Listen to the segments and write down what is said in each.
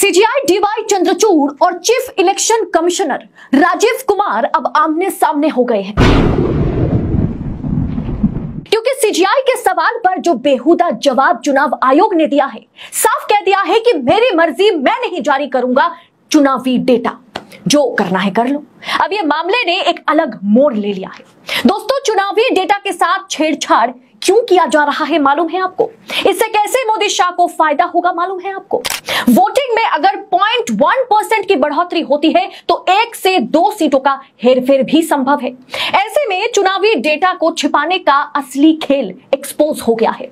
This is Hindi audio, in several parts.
सीजीआई डीवाई चंद्रचूड़ और chief election commissioner Rajiv Kumar अब आमने सामने हो गए हैं, क्योंकि सीजीआई के सवाल पर जो बेहुदा जवाब चुनाव आयोग ने दिया है, साफ कह दिया है कि मेरी मर्जी, मैं नहीं जारी करूंगा चुनावी डेटा, जो करना है कर लो। अब ये मामले ने एक अलग मोड़ ले लिया है। दोस्तों, चुनावी डेटा के साथ छेड़छाड़ क्यों किया जा रहा है मालूम है आपको? इससे कैसे मोदी शाह को फायदा होगा मालूम है आपको? वोटिंग में अगर 0.1% की बढ़ोतरी होती है तो 1 से 2 सीटों का हेरफेर भी संभव है। ऐसे में चुनावी डेटा को छिपाने का असली खेल एक्सपोज हो गया है।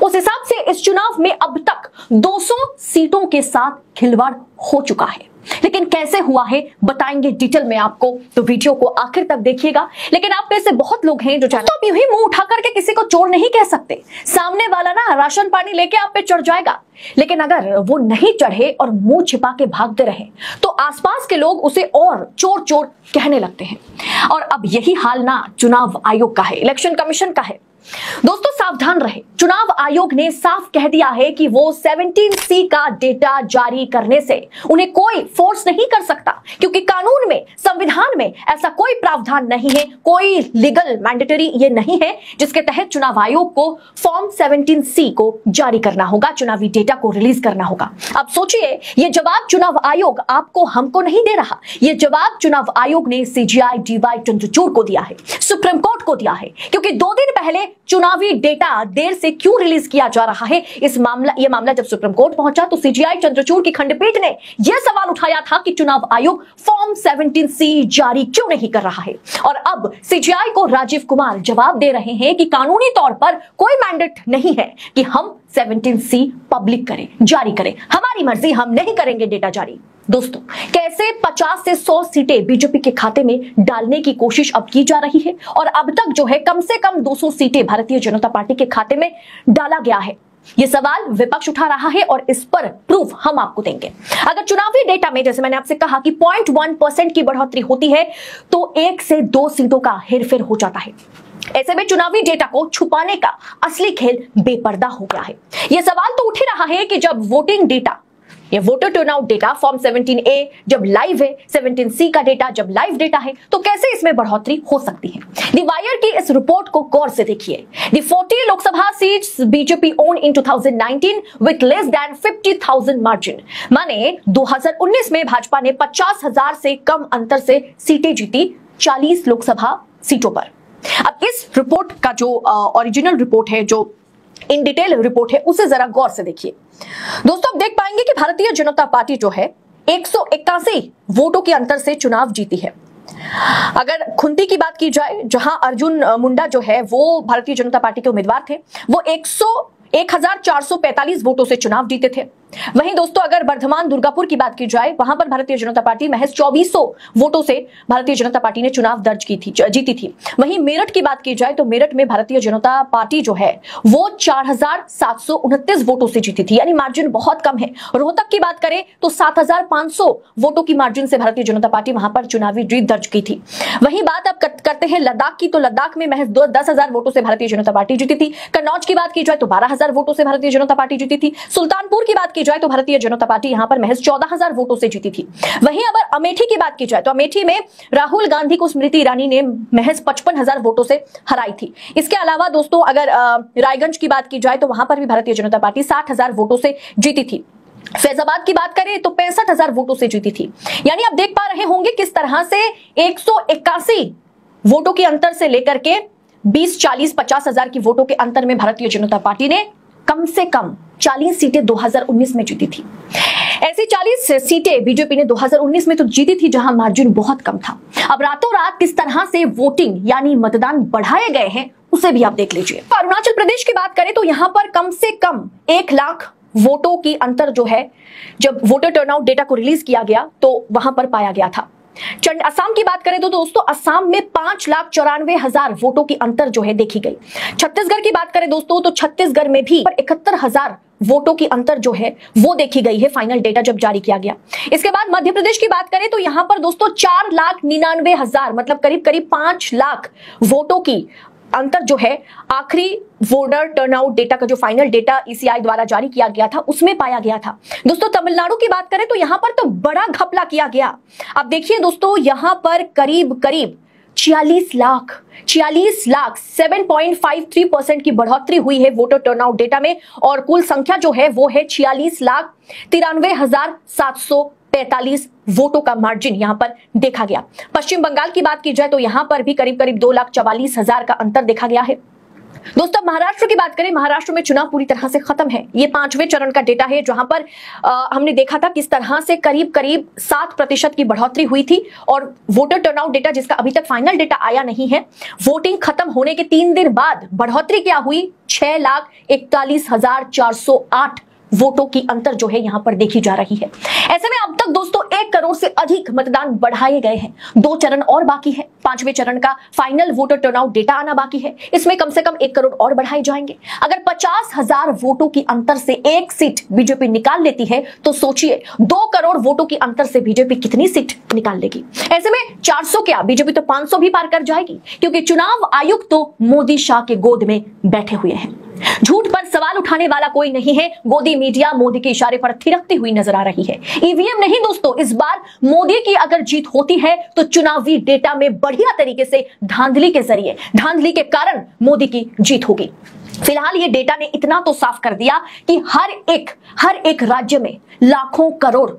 उस हिसाब से इस चुनाव में अब तक 200 सीटों के साथ खिलवाड़ हो चुका है। लेकिन कैसे हुआ है बताएंगे डिटेल में आपको, तो वीडियो को आखिर तक देखिएगा। लेकिन आप में से बहुत लोग हैं जो चाहते हैं, तो यूं ही मुंह उठा करके किसी को चोर नहीं कह सकते। सामने वाला ना राशन पानी लेके आप पे चढ़ जाएगा, लेकिन अगर वो नहीं चढ़े और मुंह छिपा के भागते रहे तो आसपास के लोग उसे और चोर चोर कहने लगते हैं। और अब यही हाल ना चुनाव आयोग का है, इलेक्शन कमीशन का है। दोस्तों, सावधान रहे। चुनाव आयोग ने साफ कह दिया है कि वो 17C का डेटा जारी करने से उन्हें कोई फोर्स नहीं कर सकता, क्योंकि कानून में, संविधान में ऐसा कोई प्रावधान नहीं है, कोई लीगल मैंडेटरी ये नहीं है जिसके तहत चुनाव आयोग को फॉर्म 17C को जारी करना होगा, चुनावी डेटा को रिलीज करना होगा। अब सोचिए, ये जवाब चुनाव आयोग आपको, हमको नहीं दे रहा। ये जवाब चुनाव आयोग ने सीजीआई डीवाई चंद्रचूड़ को दिया है, सुप्रीम कोर्ट को दिया है, क्योंकि 2 दिन पहले चुनावी डेटा देर से क्यों रिलीज किया जा रहा है। ये मामला जब सुप्रीम कोर्ट पहुंचा तो सीजीआई चंद्रचूड़ की खंडपीठ ने यह सवाल उठाया था कि चुनाव आयोग फॉर्म 17C जारी क्यों नहीं कर रहा है। और अब सीजीआई को राजीव कुमार जवाब दे रहे हैं कि कानूनी तौर पर कोई मैंडेट नहीं है कि हम 17C पब्लिक करें, जारी करें, हमारी मर्जी, हम नहीं करेंगे डेटा जारी। दोस्तों, कैसे 50 से 100 सीटें बीजेपी के खाते में डालने की कोशिश अब की जा रही है, और अब तक जो है कम से कम 200 सीटें भारतीय जनता पार्टी के खाते में डाला गया है। यह सवाल विपक्ष उठा रहा है और इस पर प्रूफ हम आपको देंगे। अगर चुनावी डेटा में, जैसे मैंने आपसे कहा कि 0.1% की बढ़ोतरी होती है तो 1 से 2 सीटों का हेरफेर हो जाता है। ऐसे में चुनावी डेटा को छुपाने का असली खेल बेपर्दा हो गया है। यह सवाल तो उठ ही रहा है कि जब वोटिंग डेटा, ये voter turnout data form 17A जब लाइव है, 17C का डेटा जब लाइव डेटा है, तो कैसे इसमें बढ़ोतरी हो सकती है? दी वायर की इस रिपोर्ट को गौर से देखिए। दी 40 Lok Sabha seats BJP own in 2019 with less than 50,000 margin, माने 2019 में भाजपा ने 50,000 से कम अंतर से सीटें जीती 40 लोकसभा सीटों पर। अब इस रिपोर्ट का जो ओरिजिनल रिपोर्ट है, जो इन डिटेल रिपोर्ट है, उसे जरा गौर से देखिए। दोस्तों, आप देख पाएंगे कि भारतीय जनता पार्टी जो है 181 वोटों के अंतर से चुनाव जीती है। अगर खुंटी की बात की जाए, जहां अर्जुन मुंडा जो है वो भारतीय जनता पार्टी के उम्मीदवार थे, वो 1445 वोटों से चुनाव जीते थे। वहीं दोस्तों, अगर बर्धमान दुर्गापुर की बात की जाए, वहां पर भारतीय जनता पार्टी महज 2400 वोटों से भारतीय जनता पार्टी ने चुनाव जीती थी। वहीं मेरठ की बात की जाए तो मेरठ में भारतीय जनता पार्टी जो है वो 4729 वोटों से जीती थी, यानी मार्जिन बहुत कम है। रोहतक की बात करें तो 7500 वोटों की मार्जिन से भारतीय जनता पार्टी वहां पर चुनावी जीत दर्ज की थी। वहीं बात अब करते हैं लद्दाख की, तो लद्दाख में महज 10,000 वोटों से भारतीय जनता पार्टी जीती थी। कन्नौज की बात की जाए तो 12,000 वोटों से भारतीय जनता पार्टी जीती थी। सुल्तानपुर की बात की जाए तो भारतीय जनता पार्टी यहां पर महज 14,000 वोटों से जीती थी। वहीं अगर अमेठी की बात की जाए तो अमेठी में राहुल गांधी को स्मृति ईरानी ने महज 55,000 वोटों से हराई थी। इसके अलावा दोस्तों, अगर रायगंज की बात की जाए तो वहां पर भी भारतीय जनता पार्टी 60,000 वोटों से जीती थी। फैजाबाद की बात करें तो 65,000 वोटों से जीती थी। यानी आप देख पा रहे होंगे किस तरह से 181 वोटों के अंतर से लेकर के 20, 40, 50,000 की वोटों के अंतर में भारतीय जनता पार्टी ने कम से कम 40 सीटें 2019 में जीती थी। ऐसी 40 सीटें बीजेपी ने 2019 में तो जीती थी, जहां मार्जिन बहुत कम था। अब रातों रात किस तरह से वोटिंग यानी मतदान बढ़ाए गए हैं, उसे भी आप देख लीजिए। अरुणाचल प्रदेश की बात करें तो यहां पर कम से कम 1 लाख वोटों की अंतर जो है, जब वोटर टर्नआउट डेटा को रिलीज किया गया तो वहां पर पाया गया था। असम की बात करें तो दोस्तों, असम में 5,94,000 वोटों की अंतर जो है देखी गई। छत्तीसगढ़ की बात करें दोस्तों तो छत्तीसगढ़ में भी 71,000 वोटों की अंतर जो है वो देखी गई है, फाइनल डेटा जब जारी किया गया। इसके बाद मध्य प्रदेश की बात करें तो यहां पर दोस्तों 4,99,000 मतलब करीब करीब 5 लाख वोटों की अंतर जो है आखिरी वोटर टर्नआउट डेटा का जो फाइनल डेटा ईसीआई द्वारा जारी किया गया था उसमें पाया गया था। दोस्तों तमिलनाडु की बात करें तो यहां पर तो बड़ा घपला किया गया। अब देखिए दोस्तों, यहां पर करीब 46 लाख 7.53% की बढ़ोतरी हुई है वोटर टर्नआउट डेटा में, और कुल संख्या जो है वो है 46,93,745 वोटों का मार्जिन यहां पर देखा गया। पश्चिम बंगाल की बात की जाए तो यहां पर भी करीब 2,44,000 का अंतर देखा गया है। दोस्तों महाराष्ट्र की बात करें, महाराष्ट्र में चुनाव पूरी तरह से खत्म है। ये 5वें चरण का डेटा है जहां पर हमने देखा था किस तरह से करीब 7% की बढ़ोतरी हुई थी, और वोटर टर्नआउट डेटा जिसका अभी तक फाइनल डेटा आया नहीं है, वोटिंग खत्म होने के 3 दिन बाद बढ़ोतरी क्या हुई, 6,41,408 वोटों की अंतर जो है यहां पर देखी जा रही है। ऐसे में अब तक दोस्तों 1 करोड़ से अधिक मतदान बढ़ाए गए हैं। 2 चरण और बाकी है। 5वें चरण का फाइनल वोटर टर्नआउट डेटा आना बाकी है। इसमें कम से कम 1 करोड़ और बढ़ाए जाएंगे। अगर 50,000 वोटों की अंतर से 1 सीट बीजेपी निकाल लेती है तो सोचिए 2 करोड़ वोटों की अंतर से बीजेपी कितनी सीट निकाल लेगी। ऐसे में 400 क्या, बीजेपी तो 500 भी पार कर जाएगी, क्योंकि चुनाव आयुक्त तो मोदी शाह के गोद में बैठे हुए हैं। झूठ पर सवाल उठाने वाला कोई नहीं है। गोदी मीडिया मोदी के इशारे पर थिरकती हुई नजर आ रही है। ईवीएम नहीं दोस्तों, इस बार मोदी की अगर जीत होती है तो चुनावी डेटा में बढ़िया तरीके से धांधली के जरिए, धांधली के कारण मोदी की जीत होगी। फिलहाल ये डेटा ने इतना तो साफ कर दिया कि हर एक राज्य में लाखों करोड़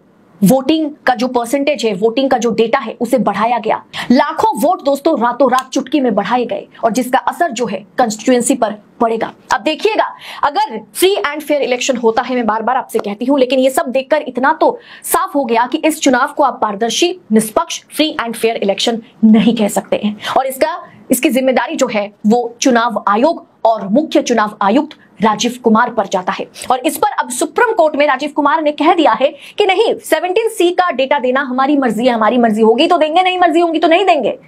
वोटिंग का जो परसेंटेज है, वोटिंग का जो डेटा है उसे बढ़ाया गया। लाखों वोट दोस्तों रातों रात चुटकी में बढ़ाए गए, और जिसका असर जो है कंस्टिट्यूएंसी पर पड़ेगा। अब देखिएगा, अगर फ्री एंड फेयर इलेक्शन होता है, मैं बार बार आपसे कहती हूं, लेकिन ये सब देखकर इतना तो साफ हो गया कि इस चुनाव को आप पारदर्शी, निष्पक्ष, फ्री एंड फेयर इलेक्शन नहीं कह सकते हैं, और इसकी जिम्मेदारी जो है वो चुनाव आयोग और मुख्य चुनाव आयुक्त राजीव कुमार पर जाता है। और इस पर अब सुप्रीम कोर्ट में राजीव कुमार ने कह दिया है कि नहीं, 17C का डेटा देना हमारी मर्जी है, हमारी मर्जी होगी तो देंगे, नहीं मर्जी होगी तो नहीं देंगे।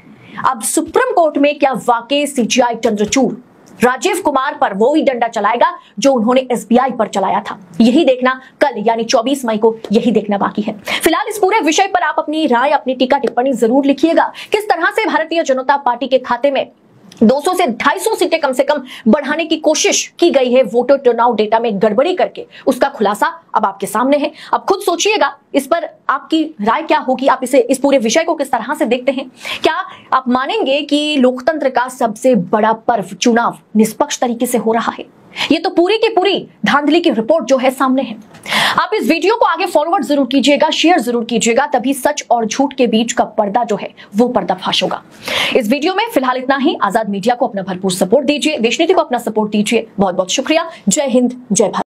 अब सुप्रीम कोर्ट में क्या वाकई सीजीआई चंद्रचूड़ राजीव कुमार पर वो ही डंडा चलाएगा जो उन्होंने एसबीआई पर चलाया था? यही देखना कल यानी 24 मई को, यही देखना बाकी है। फिलहाल इस पूरे विषय पर आप अपनी राय, अपनी टीका टिप्पणी जरूर लिखिएगा। किस तरह से भारतीय जनता पार्टी के खाते में 200 से 250 सीटें कम से कम बढ़ाने की कोशिश की गई है वोटर टर्नआउट डेटा में गड़बड़ी करके, उसका खुलासा अब आपके सामने है। अब खुद सोचिएगा, इस पर आपकी राय क्या होगी? आप इस पूरे विषय को किस तरह से देखते हैं? क्या आप मानेंगे कि लोकतंत्र का सबसे बड़ा पर्व चुनाव निष्पक्ष तरीके से हो रहा है? ये तो पूरी की पूरी धांधली की रिपोर्ट जो है सामने है। आप इस वीडियो को आगे फॉरवर्ड जरूर कीजिएगा, शेयर जरूर कीजिएगा, तभी सच और झूठ के बीच का पर्दा जो है वो पर्दाफाश होगा। इस वीडियो में फिलहाल इतना ही। आजाद मीडिया को अपना भरपूर सपोर्ट दीजिए, देशनीति को अपना सपोर्ट दीजिए। बहुत बहुत शुक्रिया। जय हिंद, जय भारत।